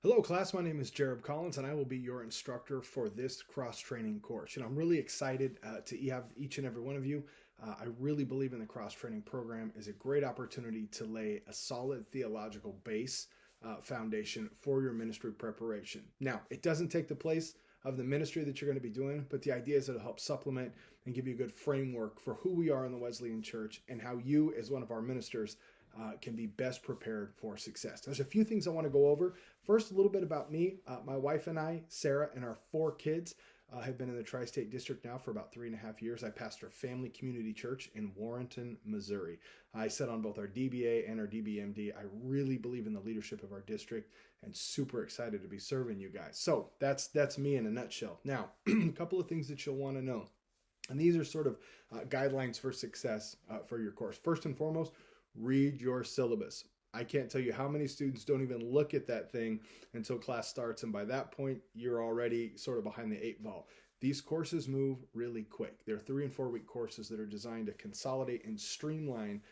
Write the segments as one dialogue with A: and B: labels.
A: Hello class, my name is Jareb Collins and I will be your instructor for this cross-training course. I'm really excited to have each and every one of you. I really believe in the cross-training program is a great opportunity to lay a solid theological base foundation for your ministry preparation. Now, it doesn't take the place of the ministry that you're going to be doing, but the idea is that it'll help supplement and give you a good framework for who we are in the Wesleyan Church and how you, as one of our ministers, can be best prepared for success. There's a few things I want to go over. First, a little bit about me. My wife and I, Sarah, and our 4 kids have been in the Tri-State District now for about 3.5 years. I pastor a family community church in Warrenton, Missouri. I sit on both our DBA and our DBMD. I really believe in the leadership of our district and super excited to be serving you guys. So that's me in a nutshell. Now, a couple of things that you'll want to know. And these are sort of guidelines for success for your course. First and foremost, read your syllabus. I can't tell you how many students don't even look at that thing until class starts, and by that point, you're already sort of behind the 8 ball. These courses move really quick. They're 3 and 4 week courses that are designed to consolidate and streamline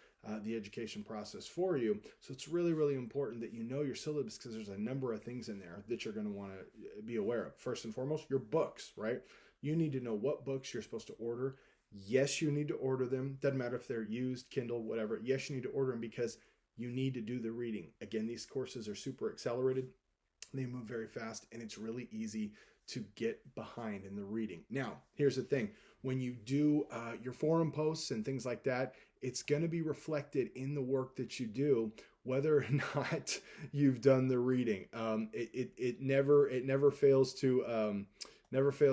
A: the education process for you. So it's really, really important that you know your syllabus because there's a number of things in there that you're going to want to be aware of. First and foremost, your books, right? You need to know what books you're supposed to order. Yes, you need to order them. Doesn't matter if they're used, Kindle, whatever. Yes, you need to order them because you need to do the reading. Again, these courses are super accelerated. They move very fast, and it's really easy to get behind in the reading. Now, here's the thing. When you do your forum posts and things like that, it's going to be reflected in the work that you do, whether or not you've done the reading. It never fails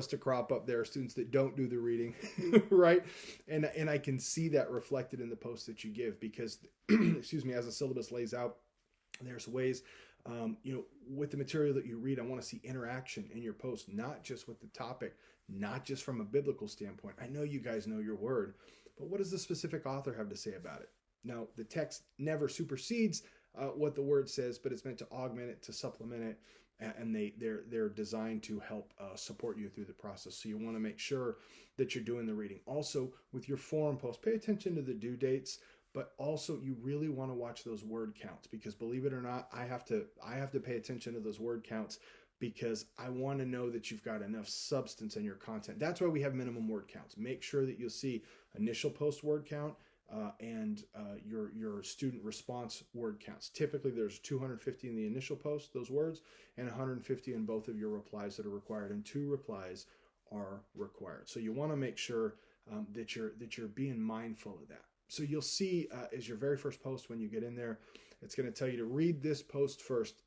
A: to crop up. There are students that don't do the reading, right? And I can see that reflected in the posts that you give because, excuse me, as the syllabus lays out, there's ways, with the material that you read, I want to see interaction in your post, not just with the topic, not just from a biblical standpoint. I know you guys know your word, but what does the specific author have to say about it? Now, the text never supersedes what the word says, but it's meant to augment it, to supplement it, and they're designed to help support you through the process. So you want to make sure that you're doing the reading. Also, with your forum post, pay attention to the due dates, but also you really want to watch those word counts because believe it or not, I have to pay attention to those word counts because I want to know that you've got enough substance in your content. That's why we have minimum word counts. Make sure that you'll see initial post word count and your student response word counts. Typically, there's 250 in the initial post, those words, and 150 in both of your replies that are required, and 2 replies are required. So you want to make sure that you're being mindful of that. So you'll see as your very first post when you get in there, it's going to tell you to read this post first.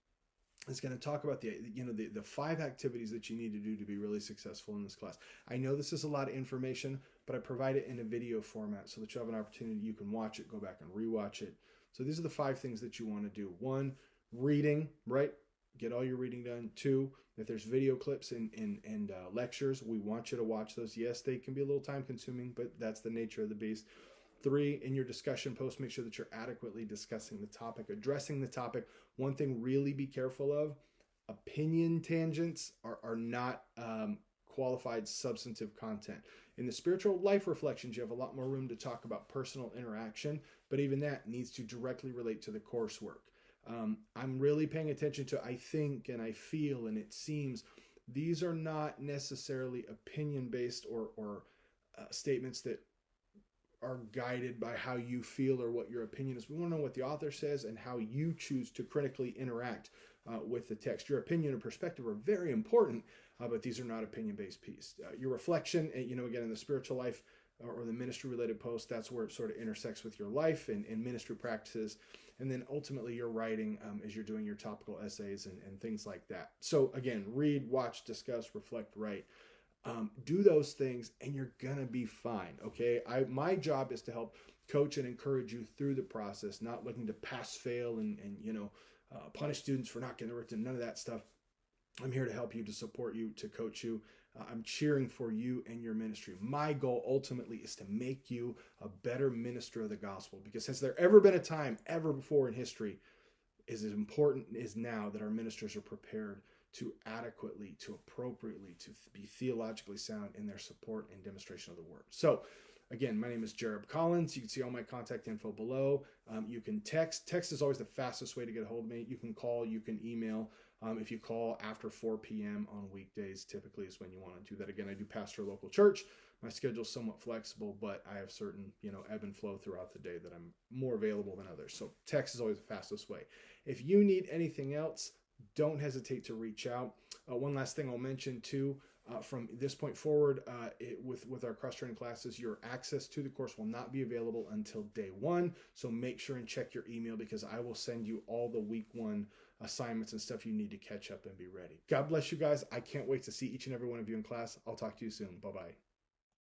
A: It's going to talk about the 5 activities that you need to do to be really successful in this class. I know this is a lot of information, but I provide it in a video format so that you have an opportunity. You can watch it, go back and rewatch it. So these are the 5 things that you want to do. 1, reading, right? Get all your reading done. 2, if there's video clips and lectures, we want you to watch those. Yes, they can be a little time consuming, but that's the nature of the beast. 3, in your discussion post, make sure that you're adequately discussing the topic, addressing the topic. One thing really be careful of, opinion tangents are not qualified substantive content. In the spiritual life reflections, you have a lot more room to talk about personal interaction, but even that needs to directly relate to the coursework. I'm really paying attention to I think and I feel and it seems. These are not necessarily opinion-based or statements that are guided by how you feel or what your opinion is. We want to know what the author says and how you choose to critically interact with the text. Your opinion and perspective are very important, but these are not opinion-based pieces. Your reflection, again, in the spiritual life or the ministry-related post, that's where it sort of intersects with your life and ministry practices. And then ultimately your writing as you're doing your topical essays and things like that. So again, read, watch, discuss, reflect, write. Do those things and you're gonna be fine. Okay, my job is to help coach and encourage you through the process, not looking to pass fail and punish students for not getting the work done. None of that stuff. I'm here to help you, to support you, to coach you. I'm cheering for you and your ministry. My goal ultimately is to make you a better minister of the gospel, because has there ever been a time ever before in history is as important as now that our ministers are prepared to adequately, to appropriately, to be theologically sound in their support and demonstration of the word. So again, my name is Jareb Collins. You can see all my contact info below. You can text. Text is always the fastest way to get a hold of me. You can call, you can email. If you call after 4 p.m. on weekdays, typically is when you want to do that. Again, I do pastor a local church. My schedule is somewhat flexible, but I have certain, ebb and flow throughout the day that I'm more available than others. So text is always the fastest way. If you need anything else, don't hesitate to reach out. One last thing I'll mention too, from this point forward, with our cross-training classes, your access to the course will not be available until day one. So make sure and check your email, because I will send you all the week one assignments and stuff you need to catch up and be ready. God bless you guys. I can't wait to see each and every one of you in class. I'll talk to you soon. Bye-bye.